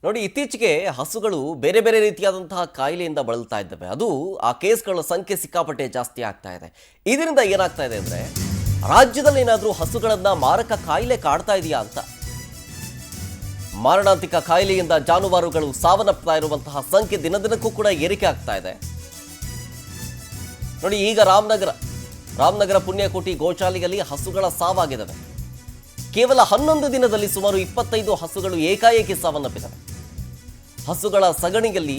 ನೋಡಿ, ಇತ್ತೀಚೆಗೆ ಹಸುಗಳು ಬೇರೆ ಬೇರೆ ರೀತಿಯಾದಂತಹ ಕಾಯಿಲೆಯಿಂದ ಬಳಲ್ತಾ ಇದ್ದಾವೆ. ಅದು ಆ ಕೇಸ್ಗಳ ಸಂಖ್ಯೆ ಸಿಕ್ಕಾಪಟ್ಟೆ ಜಾಸ್ತಿ ಆಗ್ತಾ ಇದೆ. ಇದರಿಂದ ಏನಾಗ್ತಾ ಇದೆ ಅಂದರೆ, ರಾಜ್ಯದಲ್ಲಿ ಏನಾದರೂ ಹಸುಗಳನ್ನ ಮಾರಕ ಕಾಯಿಲೆ ಕಾಡ್ತಾ ಇದೆಯಾ ಅಂತ. ಮಾರಣಾಂತಿಕ ಕಾಯಿಲೆಯಿಂದ ಜಾನುವಾರುಗಳು ಸಾವನ್ನಪ್ತಾ ಇರುವಂತಹ ಸಂಖ್ಯೆ ದಿನದಿನಕ್ಕೂ ಕೂಡ ಏರಿಕೆ ಆಗ್ತಾ ಇದೆ. ನೋಡಿ, ಈಗ ರಾಮನಗರ ಪುಣ್ಯಕೋಟಿ ಗೋಶಾಲೆಯಲ್ಲಿ ಹಸುಗಳ ಸಾವಾಗಿದ್ದಾವೆ. ಕೇವಲ 11 ದಿನದಲ್ಲಿ ಸುಮಾರು 25 ಹಸುಗಳು ಏಕಾಏಕಿ ಸಾವನ್ನಪ್ಪಿವೆ. ಹಸುಗಳ ಸಗಣಿಯಲ್ಲಿ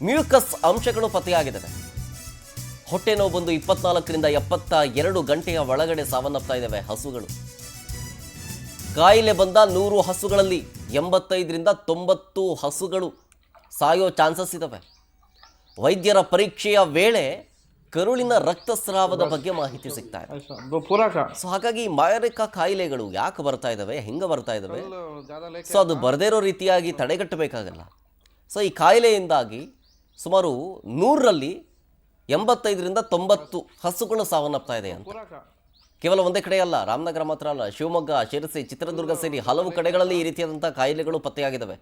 ಮ್ಯೂಕಸ್ ಅಂಶಗಳು ಪತ್ತೆಯಾಗಿದ್ದಾವೆ. ಹೊಟ್ಟೆ ನೋವು ಬಂದು 24ರಿಂದ 72 ಗಂಟೆಯ ಒಳಗಡೆ ಸಾವನ್ನಪ್ತಾ ಇದ್ದಾವೆ ಹಸುಗಳು. ಕಾಯಿಲೆ ಬಂದ 100 ಹಸುಗಳಲ್ಲಿ 85ರಿಂದ 90 ಹಸುಗಳು ಸಾಯೋ ಚಾನ್ಸಸ್ ಇದ್ದಾವೆ. ವೈದ್ಯರ ಪರೀಕ್ಷೆಯ ವೇಳೆ ಕರುಳಿನ ರಕ್ತಸ್ರಾವದ ಬಗ್ಗೆ ಮಾಹಿತಿ ಸಿಗ್ತಾ ಇದೆ. ಸೊ ಹಾಗಾಗಿ ಮಾರಕ ಕಾಯಿಲೆಗಳು ಯಾಕೆ ಬರ್ತಾ ಇದ್ದಾವೆ, ಹೆಂಗೆ ಬರ್ತಾ ಇದ್ದಾವೆ, ಸೊ ಅದು ಬರದೇ ಇರೋ ರೀತಿಯಾಗಿ ತಡೆಗಟ್ಟಬೇಕಾಗಲ್ಲ. ಸೊ ಈ ಕಾಯಿಲೆಯಿಂದಾಗಿ ಸುಮಾರು 100ರಲ್ಲಿ 85ರಿಂದ 90 ಹಸುಗಳು ಸಾವನ್ನಪ್ತಾ ಇದೆ ಅಂತ. ಕೇವಲ ಒಂದೇ ಕಡೆ ಅಲ್ಲ, ರಾಮನಗರ ಮಾತ್ರ ಅಲ್ಲ, ಶಿವಮೊಗ್ಗ, ಶಿರಸಿ, ಚಿತ್ರದುರ್ಗ ಸೇರಿ ಹಲವು ಕಡೆಗಳಲ್ಲಿ ಈ ರೀತಿಯಾದಂಥ ಕಾಯಿಲೆಗಳು ಪತ್ತೆಯಾಗಿದ್ದಾವೆ.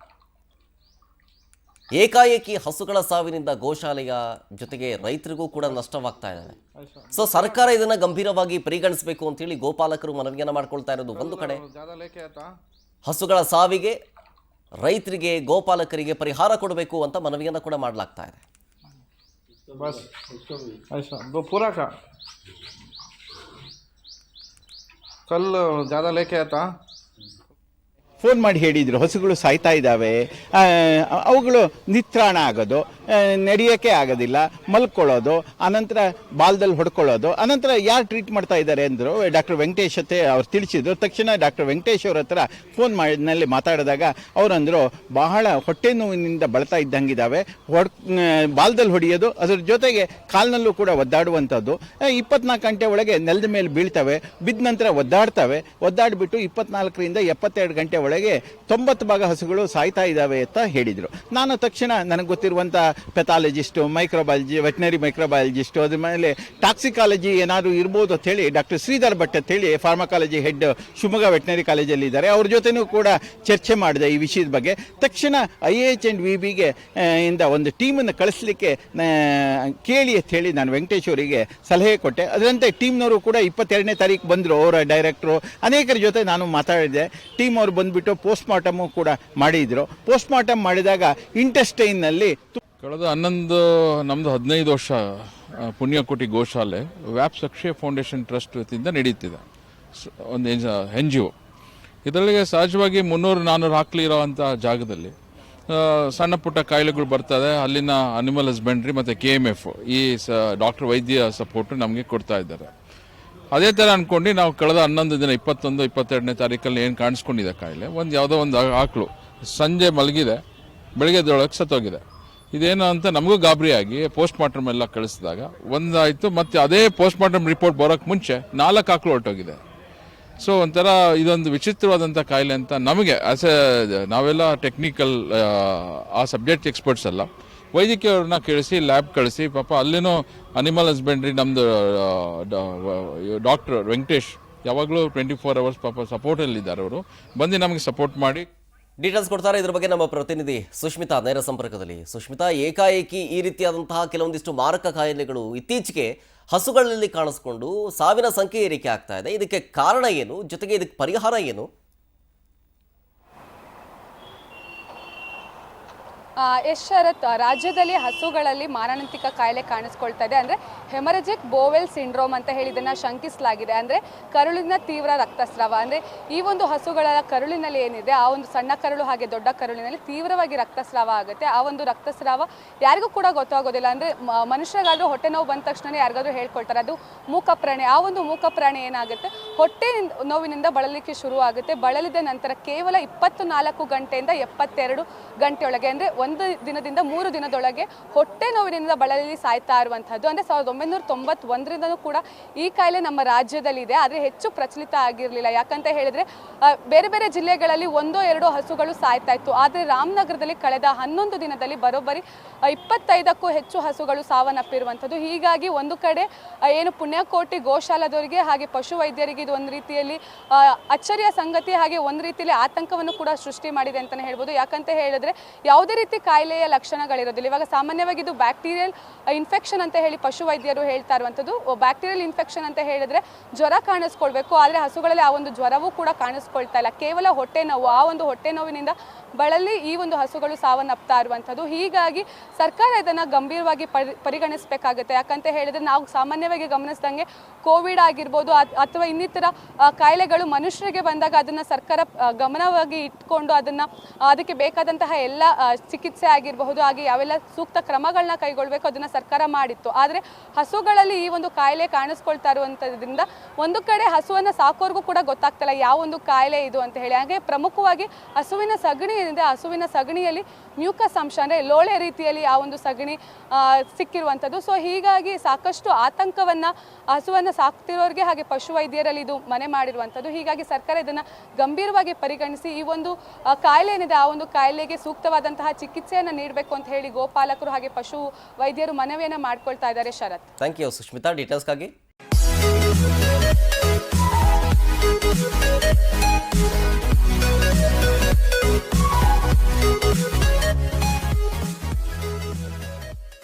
ಏಕಾಏಕಿ ಹಸುಗಳ ಸಾವಿನಿಂದ ಗೋಶಾಲೆಯ ಜೊತೆಗೆ ರೈತರಿಗೂ ಕೂಡ ನಷ್ಟವಾಗ್ತಾ ಇದ್ದಾವೆ. ಸೊ ಸರ್ಕಾರ ಇದನ್ನ ಗಂಭೀರವಾಗಿ ಪರಿಗಣಿಸಬೇಕು ಅಂತೇಳಿ ಗೋಪಾಲಕರು ಮನವಿಯನ್ನ ಮಾಡ್ಕೊಳ್ತಾ ಇರೋದು ಒಂದು ಕಡೆ. ಹಸುಗಳ ಸಾವಿಗೆ ರೈತರಿಗೆ, ಗೋಪಾಲಕರಿಗೆ ಪರಿಹಾರ ಕೊಡಬೇಕು ಅಂತ ಮನವಿಯನ್ನ ಕೂಡ ಮಾಡಲಾಗ್ತಾ ಇದೆ. ಫೋನ್ ಮಾಡಿ ಹೇಳಿದರು ಹಸುಗಳು ಸಾಯ್ತಾ ಇದ್ದಾವೆ, ಅವುಗಳು ನಿತ್ರಾಣ ಆಗೋದು, ನಡೆಯೋಕ್ಕೆ ಆಗೋದಿಲ್ಲ, ಮಲ್ಕೊಳ್ಳೋದು, ಅನಂತರ ಬಾಲ್ದಲ್ಲಿ ಹೊಡ್ಕೊಳ್ಳೋದು, ಅನಂತರ ಯಾರು ಟ್ರೀಟ್ ಮಾಡ್ತಾ ಇದ್ದಾರೆ ಅಂದರು. ಡಾಕ್ಟರ್ ವೆಂಕಟೇಶ್ ಹತ್ತೆ ಅವ್ರು ತಿಳಿಸಿದ್ರು. ತಕ್ಷಣ ಡಾಕ್ಟರ್ ವೆಂಕಟೇಶ್ ಅವ್ರ ಹತ್ರ ಫೋನ್ ಮಾಡಿನಲ್ಲಿ ಮಾತಾಡಿದಾಗ ಅವರಂದರು ಬಹಳ ಹೊಟ್ಟೆ ನೋವಿನಿಂದ ಬಳತಾ ಇದ್ದಂಗಿದ್ದಾವೆ, ಬಾಲ್ದಲ್ಲಿ ಹೊಡೆಯೋದು, ಅದ್ರ ಜೊತೆಗೆ ಕಾಲಿನಲ್ಲೂ ಕೂಡ ಒದ್ದಾಡುವಂಥದ್ದು. 24 ಗಂಟೆ ಒಳಗೆ ನೆಲದ ಮೇಲೆ ಬೀಳ್ತವೆ, ಬಿದ್ದ ನಂತರ ಒದ್ದಾಡಿಬಿಟ್ಟು 24ರಿಂದ 72 ಗಂಟೆ ಒಳಗೆ 90 ಭಾಗ ಹಸುಗಳು ಸಾಯ್ತಾ ಇದ್ದಾವೆ ಅಂತ ಹೇಳಿದರು. ನಾನು ತಕ್ಷಣ ನನಗೆ ಗೊತ್ತಿರುವಂಥ ಪೆಥಾಲಜಿಸ್ಟು, ಮೈಕ್ರೋಬಯಾಲಜಿ, ವೆಟನರಿ ಮೈಕ್ರೋಬಯಾಲಜಿಸ್ಟು, ಅದ್ರ ಮೇಲೆ ಟಾಕ್ಸಿಕಾಲಜಿ ಏನಾದರೂ ಇರ್ಬೋದು ಅಂತ ಹೇಳಿ ಡಾಕ್ಟರ್ ಶ್ರೀಧರ್ ಭಟ್ ಅಂತ ಹೇಳಿ ಫಾರ್ಮಕಾಲಜಿ ಹೆಡ್ ಶಿವಮೊಗ್ಗ ವೆಟನರಿ ಕಾಲೇಜಲ್ಲಿ ಇದ್ದಾರೆ. ಅವ್ರ ಜೊತೆನೂ ಕೂಡ ಚರ್ಚೆ ಮಾಡಿದೆ ಈ ವಿಷಯದ ಬಗ್ಗೆ. ತಕ್ಷಣ IAH&VBಗೆ ಇಂದ ಒಂದು ಟೀಮನ್ನು ಕಳಿಸ್ಲಿಕ್ಕೆ ಕೇಳಿ ಅಂತ ಹೇಳಿ ನಾನು ವೆಂಕಟೇಶ್ ಅವರಿಗೆ ಸಲಹೆ ಕೊಟ್ಟೆ. ಅದರಂತೆ ಟೀಮ್ನವರು ಕೂಡ 22ನೇ ತಾರೀಕು ಬಂದರು. ಅವರ ಡೈರೆಕ್ಟ್ರು ಅನೇಕರ ಜೊತೆ ನಾನು ಮಾತಾಡಿದೆ. ಟೀಮ್ ಅವರು ಬಂದುಬಿಟ್ಟು ಪೋಸ್ಟ್ ಮಾರ್ಟಮು ಕೂಡ ಮಾಡಿದರು. ಪೋಸ್ಟ್ ಮಾರ್ಟಮ್ ಮಾಡಿದಾಗ ಇಂಟೆಸ್ಟೈನ್ನಲ್ಲಿ ಕಳೆದ 11 ನಮ್ಮದು 15 ವರ್ಷ ಪುಣ್ಯಕೋಟಿ ಗೋಶಾಲೆ ವ್ಯಾಪ್ಸ್ ಅಕ್ಷಯ ಫೌಂಡೇಶನ್ ಟ್ರಸ್ಟ್ ವತಿಯಿಂದ ನಡೀತಿದೆ. ಒಂದು NGO. ಇದರೊಳಗೆ ಸಹಜವಾಗಿ 300-400 ಹಾಕ್ಲಿ ಇರೋವಂಥ ಜಾಗದಲ್ಲಿ ಸಣ್ಣ ಪುಟ್ಟ ಕಾಯಿಲೆಗಳು ಬರ್ತದೆ. ಅಲ್ಲಿನ ಅನಿಮಲ್ ಹಸ್ಬೆಂಡ್ರಿ ಮತ್ತು KMF ಈ ಡಾಕ್ಟರ್ ವೈದ್ಯ ಸಪೋರ್ಟು ನಮಗೆ ಕೊಡ್ತಾ ಇದ್ದಾರೆ. ಅದೇ ಥರ ಅಂದ್ಕೊಂಡು ನಾವು ಕಳೆದ 11 ದಿನ 21-22ನೇ ತಾರೀಕಲ್ಲಿ ಏನು ಕಾಣಿಸ್ಕೊಂಡಿದೆ ಕಾಯಿಲೆ, ಯಾವುದೋ ಒಂದು ಆಕಳು ಸಂಜೆ ಮಲಗಿದೆ, ಬೆಳಗ್ಗೆದೊಳಗೆ ಸತ್ತೋಗಿದೆ. ಇದೇನು ಅಂತ ನಮಗೂ ಗಾಬರಿಯಾಗಿ ಪೋಸ್ಟ್ ಮಾರ್ಟಮ್ ಎಲ್ಲ ಕಳಿಸಿದಾಗ ಒಂದಾಯಿತು. ಮತ್ತು ಅದೇ ಪೋಸ್ಟ್ ಮಾರ್ಟಮ್ ರಿಪೋರ್ಟ್ ಬರೋಕ್ಕೆ ಮುಂಚೆ 4 ಆಕಳು ಹೊರಟೋಗಿದೆ. ಸೊ ಒಂಥರ ಇದೊಂದು ವಿಚಿತ್ರವಾದಂಥ ಕಾಯಿಲೆ ಅಂತ ನಮಗೆ ನಾವೆಲ್ಲ ಟೆಕ್ನಿಕಲ್ ಆ ಸಬ್ಜೆಕ್ಟ್ ಎಕ್ಸ್ಪರ್ಟ್ಸ್ ಅಲ್ಲ, ವೈದ್ಯಕೀಯವ್ರನ್ನ ಕಳಿಸಿ ಲ್ಯಾಬ್ ಕಳಿಸಿ ಪಾಪ ಅಲ್ಲಿನೂ ಅನಿಮಲ್ ಹಸ್ಬೆಂಡ್ರಿ ನಮ್ಮದು ಡಾಕ್ಟರ್ ವೆಂಕಟೇಶ್ ಯಾವಾಗಲೂ 24 hours ಪಾಪ ಸಪೋರ್ಟಲ್ಲಿದ್ದಾರೆ. ಅವರು ಬಂದು ನಮಗೆ ಸಪೋರ್ಟ್ ಮಾಡಿ ಡೀಟೇಲ್ಸ್ ಕೊಡ್ತಾರೆ. ಇದ್ರ ಬಗ್ಗೆ ನಮ್ಮ ಪ್ರತಿನಿಧಿ ಸುಷ್ಮಿತಾ ನೇರ ಸಂಪರ್ಕದಲ್ಲಿ. ಸುಷ್ಮಿತಾ, ಏಕಾಏಕಿ ಈ ರೀತಿಯಾದಂತಹ ಕೆಲವೊಂದಿಷ್ಟು ಮಾರಕ ಕಾಯಿಲೆಗಳು ಇತ್ತೀಚೆಗೆ ಹಸುಗಳಲ್ಲಿ ಕಾಣಿಸ್ಕೊಂಡು ಸಾವಿನ ಸಂಖ್ಯೆ ಏರಿಕೆ ಆಗ್ತಾ ಇದೆ. ಇದಕ್ಕೆ ಕಾರಣ ಏನು, ಜೊತೆಗೆ ಇದಕ್ಕೆ ಪರಿಹಾರ ಏನು? ಶರತ್, ರಾಜ್ಯದಲ್ಲಿ ಹಸುಗಳಲ್ಲಿ ಮಾರಣಾಂತಿಕ ಕಾಯಿಲೆ ಕಾಣಿಸ್ಕೊಳ್ತಾ ಇದೆ. ಅಂದರೆ ಹೆಮರಜಿಕ್ ಬೋವೆಲ್ ಸಿಂಡ್ರೋಮ್ ಅಂತ ಹೇಳಿ ಇದನ್ನು ಶಂಕಿಸಲಾಗಿದೆ. ಅಂದರೆ ಕರುಳಿನ ತೀವ್ರ ರಕ್ತಸ್ರಾವ. ಅಂದರೆ ಈ ಒಂದು ಹಸುಗಳ ಕರುಳಿನಲ್ಲಿ ಏನಿದೆ, ಆ ಒಂದು ಸಣ್ಣ ಕರುಳು ಹಾಗೆ ದೊಡ್ಡ ಕರುಳಿನಲ್ಲಿ ತೀವ್ರವಾಗಿ ರಕ್ತಸ್ರಾವ ಆಗುತ್ತೆ. ಆ ಒಂದು ರಕ್ತಸ್ರಾವ ಯಾರಿಗೂ ಕೂಡ ಗೊತ್ತಾಗೋದಿಲ್ಲ. ಅಂದರೆ ಮನುಷ್ಯರಿಗಾದರೂ ಹೊಟ್ಟೆ ನೋವು ಬಂದ ತಕ್ಷಣ ಯಾರಿಗಾದ್ರೂ ಹೇಳ್ಕೊಳ್ತಾರೆ, ಅದು ಮೂಕಪ್ರಾಣಿ. ಆ ಒಂದು ಮೂಕಪ್ರಾಣಿ ಏನಾಗುತ್ತೆ, ಹೊಟ್ಟೆ ನೋವಿನಿಂದ ಬಳಲಿಕ್ಕೆ ಶುರು ಆಗುತ್ತೆ. ಬಳಲಿದ ನಂತರ ಕೇವಲ 24 ಗಂಟೆಯಿಂದ 72 ಗಂಟೆಯೊಳಗೆ, ಅಂದರೆ ಒಂದು ದಿನದಿಂದ 3 ದಿನದೊಳಗೆ ಹೊಟ್ಟೆ ನೋವಿನಿಂದ ಬಳಲಿ ಸಾಯ್ತಾ ಇರುವಂಥದ್ದು. ಅಂದರೆ 1991ರಿಂದನೂ ಕೂಡ ಈ ಕಾಯಿಲೆ ನಮ್ಮ ರಾಜ್ಯದಲ್ಲಿ ಇದೆ, ಆದರೆ ಹೆಚ್ಚು ಪ್ರಚಲಿತ ಆಗಿರಲಿಲ್ಲ. ಯಾಕಂತ ಹೇಳಿದ್ರೆ ಬೇರೆ ಬೇರೆ ಜಿಲ್ಲೆಗಳಲ್ಲಿ 1-2 ಹಸುಗಳು ಸಾಯ್ತಾ ಇತ್ತು. ಆದರೆ ರಾಮನಗರದಲ್ಲಿ ಕಳೆದ 11 ದಿನದಲ್ಲಿ ಬರೋಬ್ಬರಿ 25ಕ್ಕೂ ಹೆಚ್ಚು ಹಸುಗಳು ಸಾವನ್ನಪ್ಪಿರುವಂಥದ್ದು. ಹೀಗಾಗಿ ಒಂದು ಕಡೆ ಏನು ಪುಣ್ಯಕೋಟಿ ಗೋಶಾಲದವರಿಗೆ ಹಾಗೆ ಪಶು ವೈದ್ಯರಿಗೆ ಇದು ಒಂದು ರೀತಿಯಲ್ಲಿ ಅಚ್ಚರಿಯ ಸಂಗತಿ, ಹಾಗೆ ಒಂದು ರೀತಿಯಲ್ಲಿ ಆತಂಕವನ್ನು ಕೂಡ ಸೃಷ್ಟಿ ಮಾಡಿದೆ ಅಂತಲೇ ಹೇಳ್ಬೋದು. ಯಾಕಂತ ಹೇಳಿದ್ರೆ ಯಾವುದೇ ರೀತಿ ಕಾಯಿಲೆಯ ಲಕ್ಷಣಗಳಿರೋದಿಲ್ಲ. ಇವಾಗ ಸಾಮಾನ್ಯವಾಗಿ ಇದು ಬ್ಯಾಕ್ಟೀರಿಯಲ್ ಇನ್ಫೆಕ್ಷನ್ ಅಂತ ಹೇಳಿ ಪಶು ವೈದ್ಯರು ಹೇಳ್ತಾ ಇರುವಂಥದ್ದು. ಬ್ಯಾಕ್ಟೀರಿಯಲ್ ಇನ್ಫೆಕ್ಷನ್ ಅಂತ ಹೇಳಿದ್ರೆ ಜ್ವರ ಕಾಣಿಸ್ಕೊಳ್ಬೇಕು, ಆದರೆ ಹಸುಗಳಲ್ಲಿ ಆ ಒಂದು ಜ್ವರವೂ ಕೂಡ ಕಾಣಿಸ್ಕೊಳ್ತಾ ಇಲ್ಲ, ಕೇವಲ ಹೊಟ್ಟೆ ನೋವು. ಆ ಒಂದು ಹೊಟ್ಟೆ ನೋವಿನಿಂದ ಬಳಲಿ ಈ ಒಂದು ಹಸುಗಳು ಸಾವನ್ನಪ್ತಾ ಇರುವಂಥದ್ದು. ಹೀಗಾಗಿ ಸರ್ಕಾರ ಇದನ್ನು ಗಂಭೀರವಾಗಿ ಪರಿಗಣಿಸಬೇಕಾಗುತ್ತೆ. ಯಾಕಂತ ಹೇಳಿದ್ರೆ ನಾವು ಸಾಮಾನ್ಯವಾಗಿ ಗಮನಿಸಿದಂಗೆ ಕೋವಿಡ್ ಆಗಿರ್ಬೋದು ಅಥವಾ ಇನ್ನಿತರ ಕಾಯಿಲೆಗಳು ಮನುಷ್ಯರಿಗೆ ಬಂದಾಗ ಅದನ್ನು ಸರ್ಕಾರ ಗಮನವಾಗಿ ಇಟ್ಕೊಂಡು ಅದಕ್ಕೆ ಬೇಕಾದಂತಹ ಎಲ್ಲ ಚಿಕಿತ್ಸೆ ಆಗಿರಬಹುದು, ಹಾಗೆ ಯಾವೆಲ್ಲ ಸೂಕ್ತ ಕ್ರಮಗಳನ್ನ ಕೈಗೊಳ್ಳಬೇಕು ಅದನ್ನು ಸರ್ಕಾರ ಮಾಡಿತ್ತು. ಆದರೆ ಹಸುಗಳಲ್ಲಿ ಈ ಒಂದು ಕಾಯಿಲೆ ಕಾಣಿಸ್ಕೊಳ್ತಾ ಇರುವಂಥದ್ರಿಂದ ಒಂದು ಕಡೆ ಹಸುವನ್ನು ಸಾಕೋರ್ಗೂ ಕೂಡ ಗೊತ್ತಾಗ್ತಿಲ್ಲ ಯಾವ ಒಂದು ಕಾಯಿಲೆ ಇದು ಅಂತ ಹೇಳಿ. ಹಾಗೆ ಪ್ರಮುಖವಾಗಿ ಹಸುವಿನ ಸಗಣಿ ಏನಿದೆ, ಹಸುವಿನ ಸಗಣಿಯಲ್ಲಿ ಮ್ಯೂಕಸ್ ಅಂಶ ಅಂದರೆ ಲೋಳೆ ರೀತಿಯಲ್ಲಿ ಆ ಒಂದು ಸಗಣಿ ಸಿಕ್ಕಿರುವಂಥದ್ದು. ಸೊ ಹೀಗಾಗಿ ಸಾಕಷ್ಟು ಆತಂಕವನ್ನು ಹಸುವನ್ನು ಸಾಕ್ತಿರೋರಿಗೆ ಹಾಗೆ ಪಶು ವೈದ್ಯರಲ್ಲಿ ಇದು ಮನೆ ಮಾಡಿರುವಂಥದ್ದು. ಹೀಗಾಗಿ ಸರ್ಕಾರ ಇದನ್ನು ಗಂಭೀರವಾಗಿ ಪರಿಗಣಿಸಿ ಈ ಒಂದು ಕಾಯಿಲೆ ಏನಿದೆ ಆ ಒಂದು ಕಾಯಿಲೆಗೆ ಸೂಕ್ತವಾದಂತಹ ಚಿಕಿತ್ಸೆಯನ್ನು ನೀಡಬೇಕು ಅಂತ ಹೇಳಿ ಗೋಪಾಲಕರು ಹಾಗೆ ಪಶು ವೈದ್ಯರು ಮನವಿಯನ್ನು ಮಾಡ್ಕೊಳ್ತಾ ಇದ್ದಾರೆ. ಶರತ್, ಥ್ಯಾಂಕ್ ಯು ಸುಷ್ಮಿತಾ ಡೀಟೇಲ್ಸ್ಗಾಗಿ.